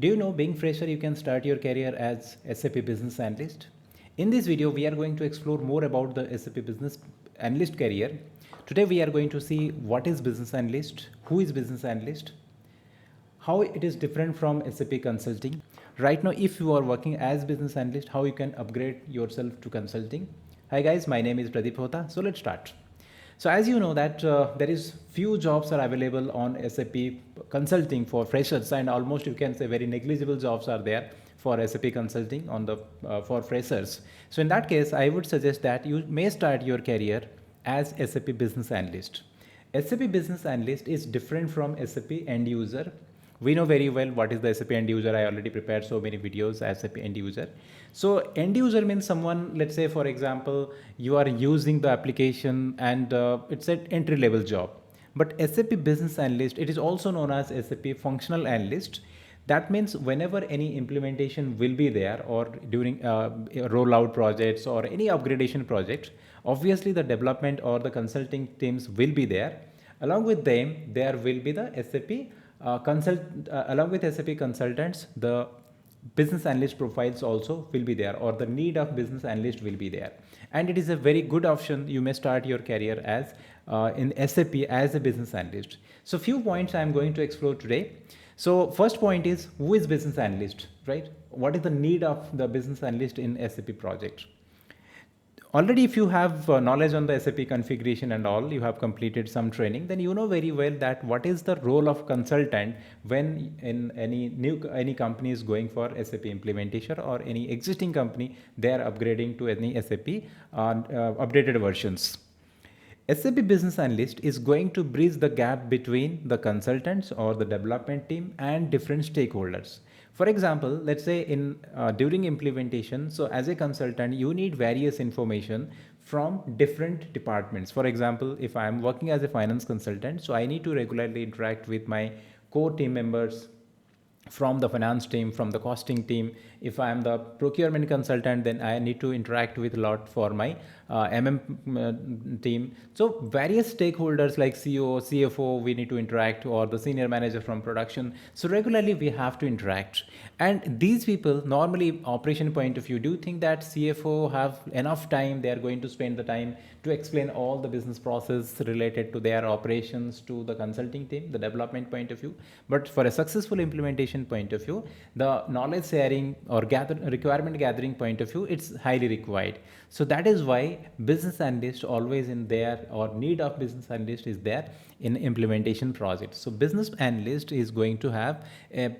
Do you know being fresher you can start your career as SAP Business Analyst? In this video we are going to explore more about the SAP Business Analyst career. Today we are going to see what is Business Analyst, who is Business Analyst, how it is different from SAP Consulting. Right now if you are working as Business Analyst, how you can upgrade yourself to Consulting. Hi guys, my name is Pradeep Hota. So let's start. So as you know that there is few jobs are available on SAP Consulting for freshers, and almost you can say very negligible jobs are there for SAP Consulting on the for freshers. So in that case, I would suggest that you may start your career as SAP Business Analyst. SAP Business Analyst is different from SAP End User. We know very well what is the SAP End User. I already prepared so many videos as SAP End User. So end user means someone, let's say for example, you are using the application and it's an entry level job. But SAP Business Analyst, it is also known as SAP Functional Analyst. That means whenever any implementation will be there or during rollout projects or any upgradation project, obviously the development or the consulting teams will be there. Along with them, there will be the SAP along with SAP consultants, the business analyst profiles also will be there, or the need of business analyst will be there. And it is a very good option. You may start your career as in SAP as a business analyst. So few points I am going to explore today. So first point is, who is business analyst, right? What is the need of the business analyst in SAP project? Already if you have knowledge on the SAP configuration and all, you have completed some training, then you know very well that what is the role of consultant when in any company is going for SAP implementation, or any existing company they are upgrading to any SAP updated versions. SAP Business Analyst is going to bridge the gap between the consultants or the development team and different stakeholders. For example, let's say in during implementation, so as a consultant, you need various information from different departments. For example, if I am working as a finance consultant, so I need to regularly interact with my core team members from the finance team, from the costing team. If I am the procurement consultant, then I need to interact with a lot for my team. So various stakeholders like CEO, CFO, we need to interact, or the senior manager from production. So regularly we have to interact. And these people, normally operation point of view, do you think that CFO have enough time? They are going to spend the time to explain all the business process related to their operations to the consulting team, the development point of view. But for a successful implementation point of view, the knowledge sharing or requirement gathering point of view, it's highly required. So that is why business analyst always in there, or need of business analyst is there in implementation projects. So business analyst is going to have a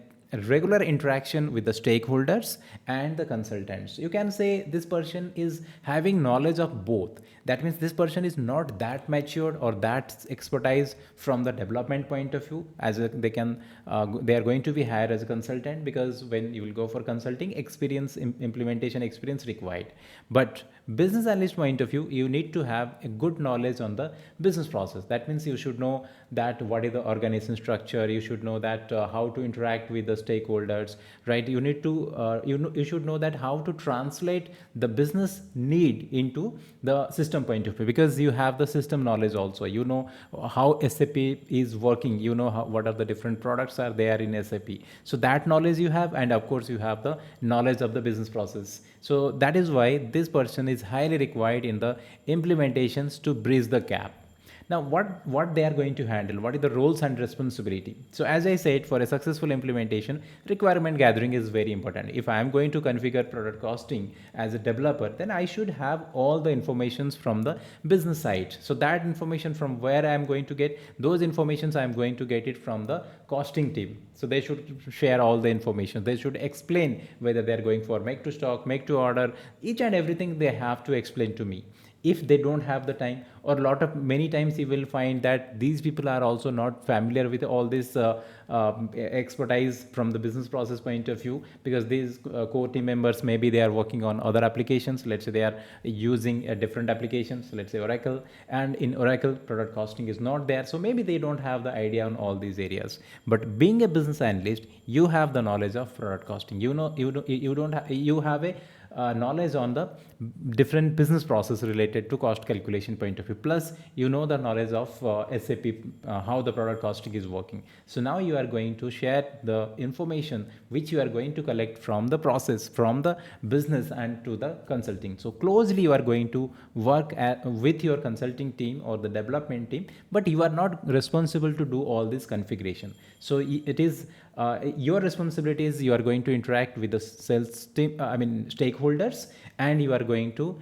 regular interaction with the stakeholders and the consultants. You can say this person is having knowledge of both. That means this person is not that matured or that expertise from the development point of view, as they can they are going to be hired as a consultant, because when you will go for consulting, experience implementation experience required. But business analyst point of view, you need to have a good knowledge on the business process. That means you should know that what is the organization structure, you should know that how to interact with the stakeholders, right? You need to you should know that how to translate the business need into the system point of view, because you have the system knowledge also. You know how SAP is working, you know what are the different products are there in SAP. So that knowledge you have, and of course you have the knowledge of the business process. So that is why this person is highly required in the implementations to bridge the gap. Now, what they are going to handle, what is the roles and responsibility? So as I said, for a successful implementation, requirement gathering is very important. If I am going to configure product costing as a developer, then I should have all the informations from the business side. So that information from where I am going to get, those informations I am going to get it from the costing team. So they should share all the information. They should explain whether they are going for make to stock, make to order, each and everything they have to explain to me. If they don't have the time, or many times you will find that these people are also not familiar with all this expertise from the business process point of view, because these core team members, maybe they are working on other applications. Let's say they are using different applications, let's say Oracle, and in Oracle product costing is not there, so maybe they don't have the idea on all these areas. But being a business analyst, you have the knowledge of product costing. You know, you don't have, you have a knowledge on the different business process related to cost calculation point of view. Plus, you know the knowledge of SAP, how the product costing is working. So now you are going to share the information which you are going to collect from the process, from the business and to the consulting. So closely you are going to work with your consulting team or the development team, but you are not responsible to do all this configuration. So it is your responsibility is you are going to interact with the sales team, stakeholders, and you are going to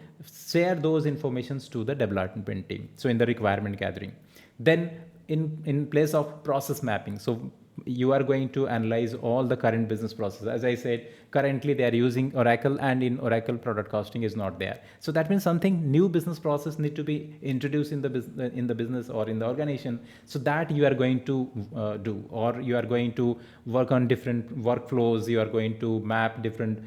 share those informations to the development team. So in the requirement gathering, then in place of process mapping, so you are going to analyze all the current business processes. As I said, currently they are using Oracle, and in Oracle product costing is not there. So that means something new business process need to be introduced in the business or in the organization. So that you are going to do, or you are going to work on different workflows. You are going to map different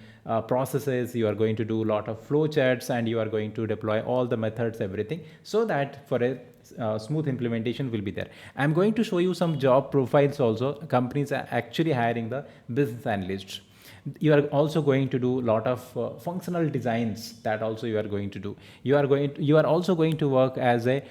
processes. You are going to do a lot of flow charts, and you are going to deploy all the methods, everything, so that for a smooth implementation will be there. I'm going to show you some job profiles also. Companies are actually hiring the business analysts. You are also going to do a lot of functional designs, that also you are going to do. You are also going to work as a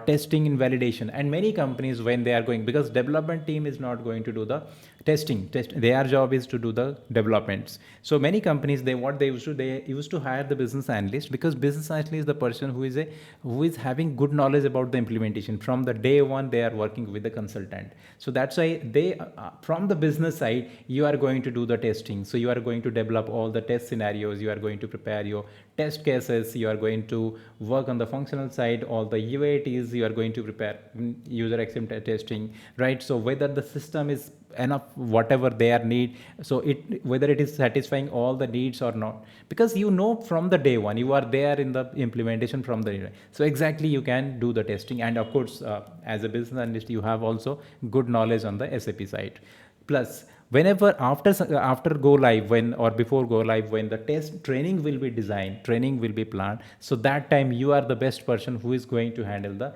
testing and validation. And many companies, when they are going, because development team is not going to do the testing, their job is to do the developments. So many companies, they used to hire the business analyst, because business analyst is the person who is having good knowledge about the implementation. From the day one they are working with the consultant. So that's why they from the business side, you are going to do the testing. So you are going to develop all the test scenarios, you are going to prepare your test cases, you are going to work on the functional side, all the UATs, you are going to prepare user acceptance testing, right? So whether the system is enough, whatever their need, so whether it is satisfying all the needs or not, because you know from the day one, you are there in the implementation from the day. So exactly you can do the testing. And of course, as a business analyst, you have also good knowledge on the SAP side. Plus, whenever after go live, when or before go live, when the test training will be designed, training will be planned, so that time you are the best person who is going to handle the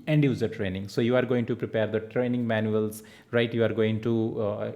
end user training. So you are going to prepare the training manuals, right? You are going to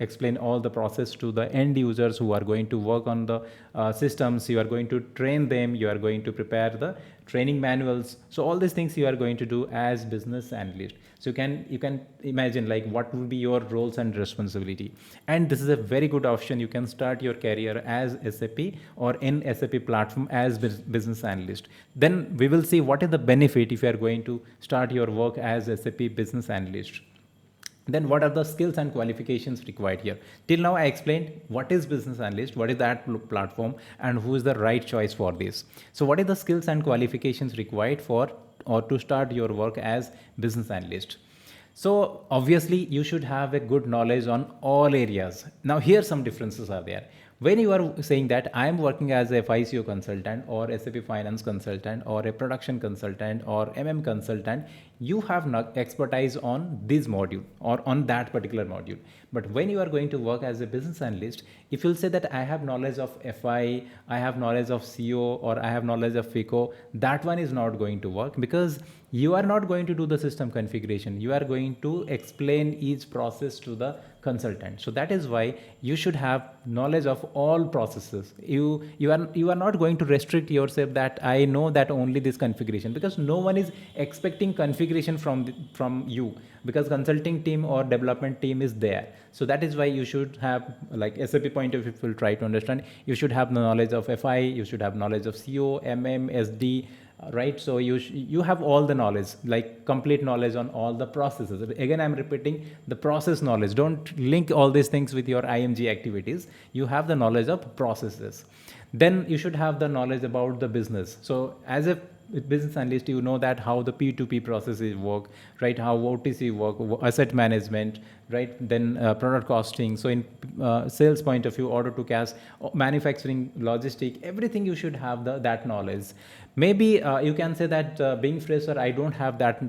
explain all the process to the end users who are going to work on the systems. You are going to train them, you are going to prepare the training manuals. So all these things you are going to do as business analyst. So you can imagine like what will be your roles and responsibility. And this is a very good option. You can start your career as SAP or in SAP platform as business analyst. Then we will see what is the benefit if you are going to start your work as SAP business analyst. Then what are the skills and qualifications required here? Till now I explained what is business analyst, what is that platform, and who is the right choice for this. So what are the skills and qualifications required for or to start your work as business analyst? So obviously you should have a good knowledge on all areas. Now here some differences are there. When you are saying that I am working as a FICO consultant or SAP finance consultant or a production consultant or MM consultant, you have no expertise on this module or on that particular module. But when you are going to work as a business analyst, if you'll say that I have knowledge of FI, I have knowledge of CO, or I have knowledge of FICO, that one is not going to work, because you are not going to do the system configuration. You are going to explain each process to the consultant. So that is why you should have knowledge of all processes. You are not going to restrict yourself that I know that only this configuration, because no one is expecting configuration from you, because consulting team or development team is there. So that is why you should have, like SAP point of view, will try to understand, you should have the knowledge of FI, you should have knowledge of CO, MM, SD, right? So you have all the knowledge, like complete knowledge on all the processes. Again, I'm repeating the process knowledge. Don't link all these things with your IMG activities. You have the knowledge of processes. Then you should have the knowledge about the business. So as a business analyst, you know that how the P2P processes work, right? How OTC work, asset management, right? Then product costing. So in sales point of view, order to cash, manufacturing, logistic, everything you should have that knowledge. Maybe you can say that being fresher, I don't have that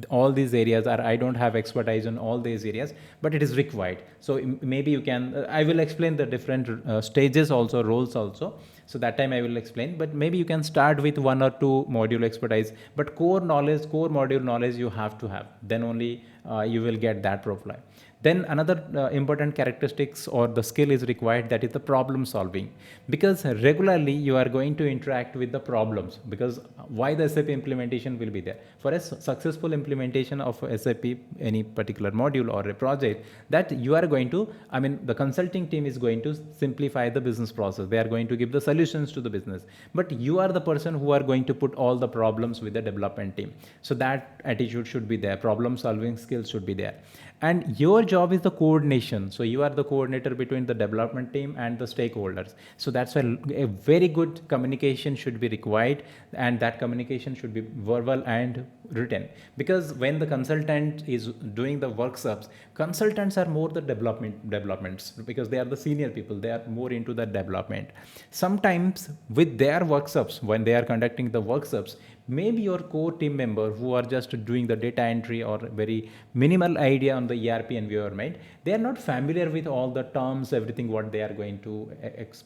all these areas, or I don't have expertise in all these areas, but it is required. So maybe you can, I will explain the different stages also, roles also. So that time I will explain, but maybe you can start with 1 or 2 module expertise, but core knowledge, core module knowledge you have to have. Then only you will get that profile. Then another important characteristics or the skill is required, that is the problem solving, because regularly you are going to interact with the problems. Because why the SAP implementation will be there? For a successful implementation of SAP, any particular module or a project, that you are going to, I mean, the consulting team is going to simplify the business process. They are going to give the solutions to the business, but you are the person who are going to put all the problems with the development team. So that attitude should be there, problem solving skills should be there. And your job is the coordination. So you are the coordinator between the development team and the stakeholders. So that's why a very good communication should be required, and that communication should be verbal and written. Because when the consultant is doing the workshops, consultants are more the developments, because they are the senior people, they are more into the development. Sometimes with their workshops, when they are conducting the workshops, maybe your core team member who are just doing the data entry or very minimal idea on the ERP environment, they are not familiar with all the terms, everything what they are going to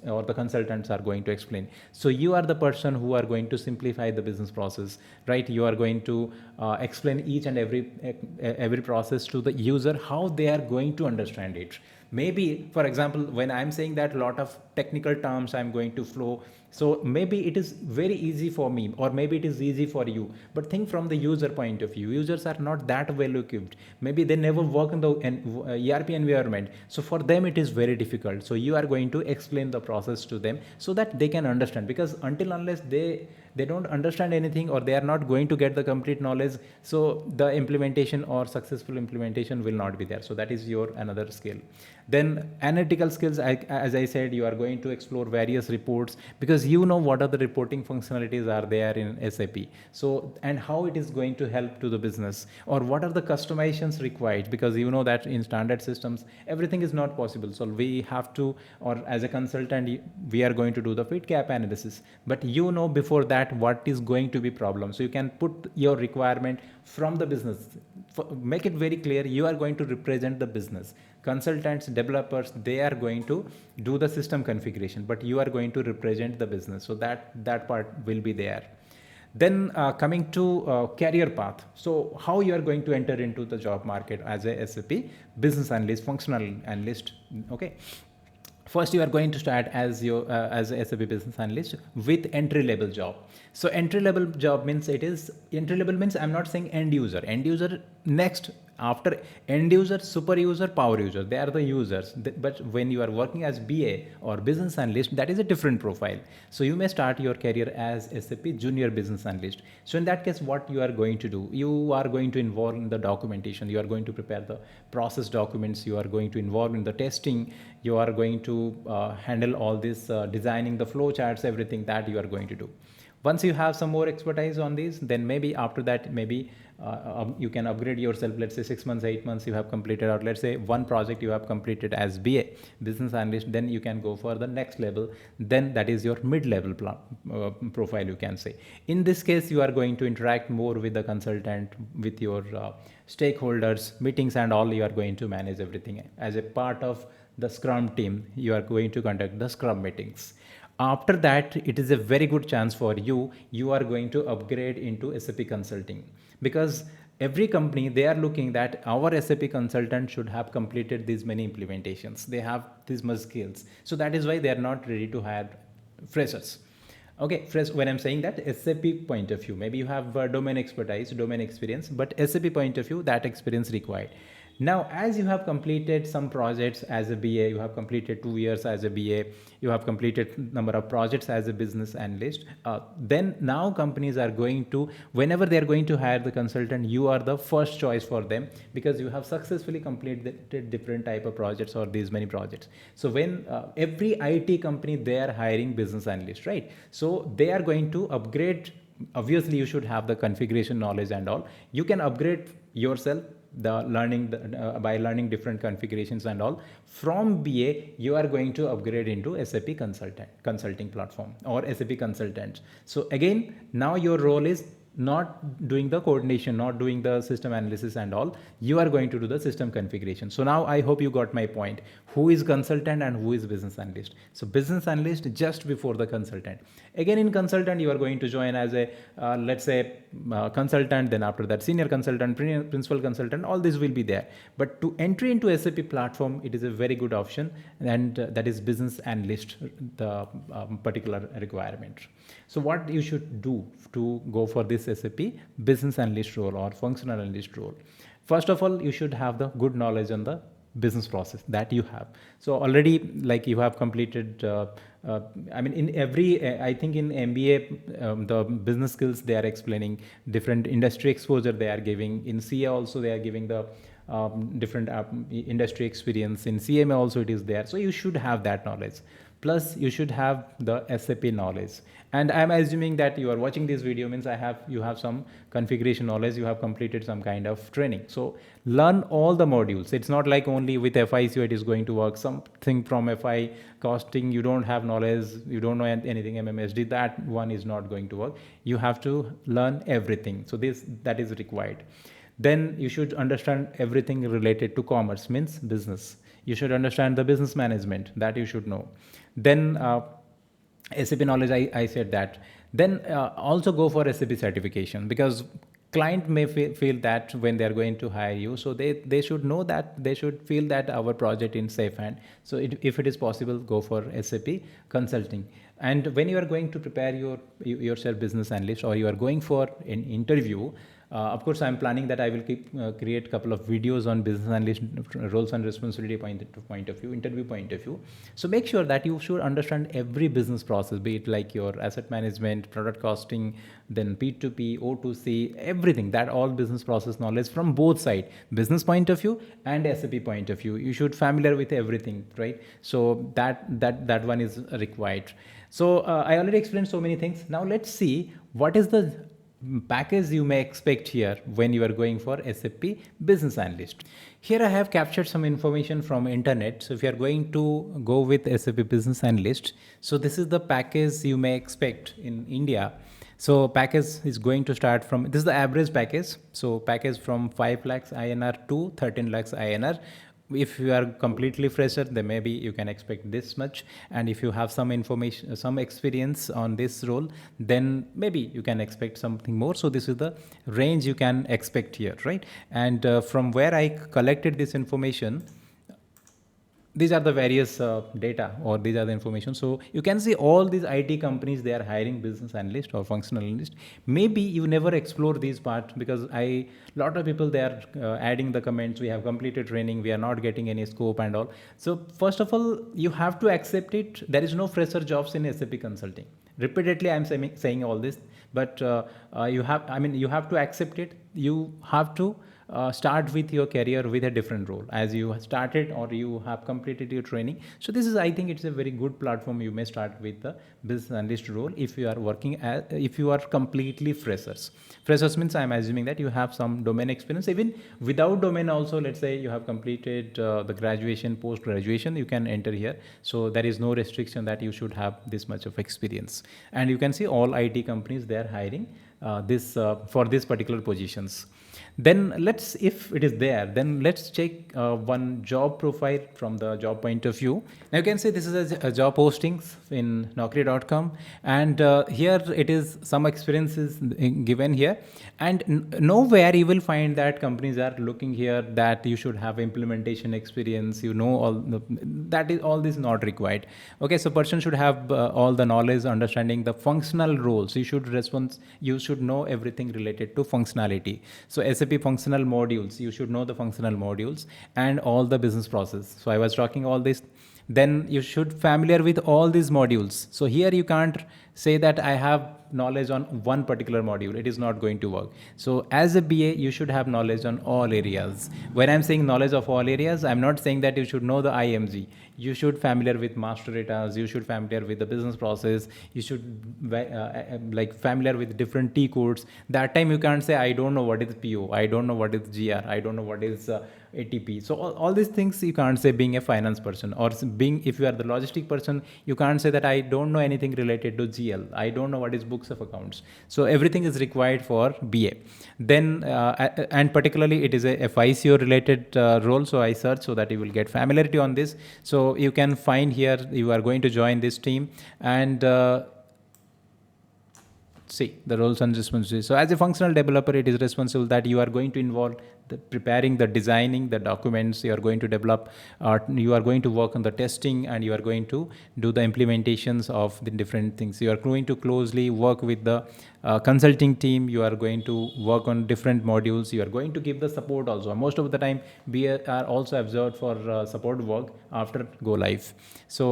or the consultants are going to explain. So you are the person who are going to simplify the business process, right? You are going to explain each and every process to the user, how they are going to understand it. Maybe, for example, when I'm saying that a lot of technical terms I'm going to flow, so maybe it is very easy for me, or maybe it is easy for you, but think from the user point of view. Users are not that well equipped. Maybe they never work in the ERP environment, so for them it is very difficult. So you are going to explain the process to them so that they can understand, because until unless they don't understand anything, or they are not going to get the complete knowledge, so the implementation or successful implementation will not be there. So that is your another skill. Then analytical skills, as I said, you are going to explore various reports, because you know what are the reporting functionalities are there in SAP. So, and how it is going to help to the business, or what are the customizations required, because you know that in standard systems everything is not possible. So we have to, or as a consultant, we are going to do the fit gap analysis, but you know before that what is going to be problem. So you can put your requirement from the business, make it very clear. You are going to represent the business. Consultants, developers, they are going to do the system configuration, but you are going to represent the business. So that part will be there. Then coming to career path. So how you are going to enter into the job market as a SAP business analyst, functional analyst. Okay. First, you are going to start as your as a SAP business analyst with entry level job. So entry level job means, it is entry level means, I'm not saying end user. End user next, after end user, super user, power user, they are the users. But when you are working as BA or business analyst, that is a different profile. So you may start your career as SAP junior business analyst. So in that case, what you are going to do, you are going to involve in the documentation, you are going to prepare the process documents, you are going to involve in the testing, you are going to handle all this designing the flow charts, everything that you are going to do. Once you have some more expertise on these, then maybe after that, maybe you can upgrade yourself. Let's say 6 months, 8 months you have completed, or let's say one project you have completed as BA business analyst, then you can go for the next level. Then that is your mid-level profile, you can say. In this case, you are going to interact more with the consultant, with your stakeholders, meetings and all. You are going to manage everything as a part of the Scrum team. You are going to conduct the Scrum meetings. After that, it is a very good chance for you. You are going to upgrade into SAP consulting, because every company, they are looking that our SAP consultant should have completed these many implementations. They have these much skills. So that is why they are not ready to hire freshers. Okay, fresh, when I'm saying that, SAP point of view, maybe you have domain expertise, domain experience, but SAP point of view, that experience required. Now, as you have completed some projects as a BA, you have completed 2 years as a BA, you have completed number of projects as a business analyst, then now companies are going to, whenever they are going to hire the consultant, you are the first choice for them, because you have successfully completed different type of projects or these many projects. So when every IT company, they are hiring business analysts, right? So they are going to upgrade. Obviously, you should have the configuration knowledge and all. You can upgrade yourself by learning different configurations and all. From BA, you are going to upgrade into SAP consulting platform or SAP consultant. So again, now your role is not doing the coordination, not doing the system analysis and all. You are going to do the system configuration. So now I hope you got my point. who is consultant and who is business analyst. So business analyst just before the consultant. Again, in consultant you are going to join as a let's say consultant, then after that senior consultant, principal consultant, all this will be there. But to entry into SAP platform, it is a very good option, and that is business analyst, the particular requirement. So what you should do to go for this SAP business analyst role or functional analyst role? First of all, you should have the good knowledge on the business process that you have. So already, like, you have completed I mean, in every I think in MBA the business skills they are explaining, different industry exposure they are giving. In CA also they are giving the different industry experience. In CMA also it is there. So you should have that knowledge. Plus you should have the SAP knowledge. And I'm assuming that you are watching this video means you have some configuration knowledge, you have completed some kind of training. So learn all the modules. It's not like only with FICO it is going to work. Something from FI costing you don't have knowledge, you don't know anything MMSD, that one is not going to work. You have to learn everything. So that is required. Then you should understand everything related to commerce, means business. You should understand the business management, that you should know. Then SAP knowledge, I said that. Then also go for SAP certification, because client may feel that when they are going to hire you, so they should know that, they should feel that our project in safe hand. So if it is possible, go for SAP consulting. And when you are going to prepare yourself business analyst, or you are going for an interview, of course, I'm planning that I will create a couple of videos on business analyst roles and responsibility point of view, interview point of view. So make sure that you should understand every business process, be it like your asset management, product costing, then P2P, O2C, everything, that all business process knowledge from both sides, business point of view and SAP point of view. You should familiar with everything, right? So that one is required. So I already explained so many things. Now let's see what is the package you may expect here when you are going for SAP Business Analyst. Here I have captured some information from internet. So if you are going to go with SAP Business Analyst, so this is the package you may expect in India. So package is going to start from, this is the average package. So package from 5 lakhs INR to 13 lakhs INR. If you are completely fresher, then maybe you can expect this much. And if you have some information, some experience on this role, then maybe you can expect something more. So this is the range you can expect here, right? And from where I collected this information, these are the various data, or these are the information. So you can see all these IT companies, they are hiring business analyst or functional analyst. Maybe you never explore these parts, because lot of people, they are adding the comments, we have completed training, we are not getting any scope and all. So first of all, you have to accept it. There is no fresher jobs in SAP consulting. Repeatedly I'm saying all this, but you have to accept it. You have to start with your career with a different role as you started, or you have completed your training. So this is, I think it's a very good platform. You may start with the business analyst role if you are working if you are completely freshers. Freshers means I'm assuming that you have some domain experience. Even without domain also, let's say you have completed the graduation, post graduation, you can enter here. So there is no restriction that you should have this much of experience. And you can see all IT companies, they are hiring for these particular positions. Then if it is there, then let's check one job profile from the job point of view. Now you can see this is a job postings in Naukri.com, and here it is, some experiences given here, and nowhere you will find that companies are looking here that you should have implementation experience, all this not required. Okay, so person should have all the knowledge, understanding the functional roles. You should know everything related to functionality. So SAP functional modules, you should know the functional modules and all the business process. So I was talking all this. Then you should familiar with all these modules. So here you can't say that I have knowledge on one particular module. It is not going to work. So as a BA, you should have knowledge on all areas. When I'm saying knowledge of all areas, I'm not saying that you should know the IMG. You should familiar with master data. You should familiar with the business process. You should familiar with different T codes. That time you can't say, I don't know what is PO. I don't know what is GR. I don't know what is ATP. So all these things you can't say being a finance person, or if you are the logistic person, you can't say that I don't know anything related to GL. I don't know what is book books of accounts. So everything is required for BA. Then and particularly it is a FICO related role. So I search so that you will get familiarity on this. So you can find here you are going to join this team and see the roles and responsibilities. So as a functional developer, it is responsible that you are going to involve preparing the designing the documents, you are going to develop, you are going to work on the testing, and you are going to do the implementations of the different things. You are going to closely work with the consulting team, you are going to work on different modules, you are going to give the support also. Most of the time we are also observed for support work after go live. So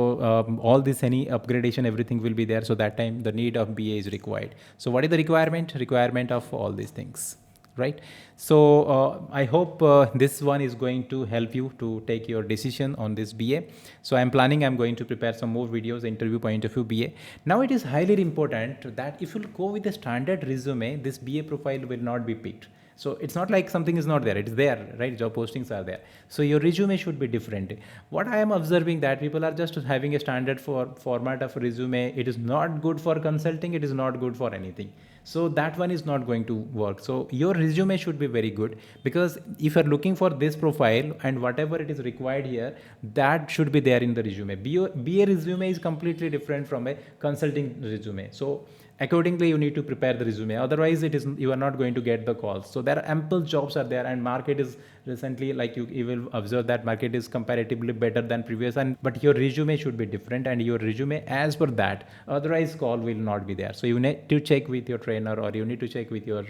all this, any upgradation, everything will be there. So that time the need of BA is required. So what is the requirement of all these things, right? So I hope this one is going to help you to take your decision on this BA. So I'm going to prepare some more videos, interview point of view BA. Now it is highly important that if you go with a standard resume, this BA profile will not be picked. So it's not like something is not there, it's there, right? Job postings are there. So your resume should be different. What I am observing that people are just having a standard format of resume. It is not good for consulting, it is not good for anything. So that one is not going to work. So your resume should be very good, because if you're looking for this profile and whatever it is required here, that should be there in the resume. BA resume is completely different from a consulting resume. So accordingly you need to prepare the resume, otherwise you are not going to get the calls. So there are ample jobs are there, and market is recently, like you will observe that market is comparatively better than previous, but your resume should be different and your resume as per that, otherwise call will not be there. So you need to check with your trainer, or you need to check with your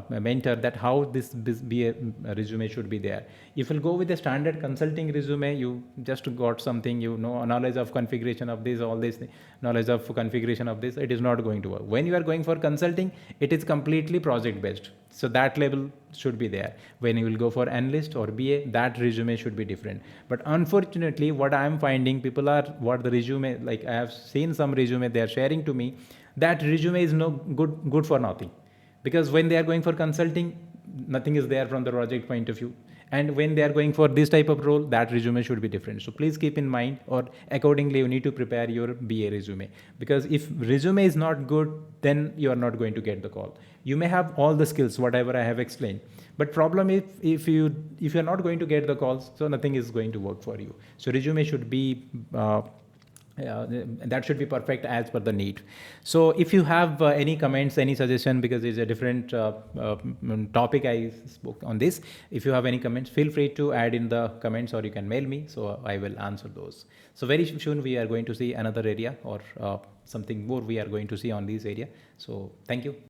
mentor that how this BA resume should be there. If you'll go with a standard consulting resume, you just got something, knowledge of configuration of this, all this knowledge of configuration of this, it is not going to work. When you are going for consulting, it is completely project based. So that level should be there. When you will go for analyst or BA, that resume should be different. But unfortunately, what I am finding, people are what the resume, like I have seen some resume they are sharing to me, that resume is no good for nothing. Because when they are going for consulting, nothing is there from the project point of view. And when they are going for this type of role, that resume should be different. So please keep in mind, or accordingly you need to prepare your BA resume. Because if resume is not good, then you are not going to get the call. You may have all the skills, whatever I have explained. But problem is, if you're not going to get the calls, so nothing is going to work for you. So resume should be that should be perfect as per the need. So if you have any comments, any suggestion, because it's a different topic I spoke on this, if you have any comments, feel free to add in the comments, or you can mail me, so I will answer those. So very soon we are going to see another area, or something more we are going to see on this area. So thank you.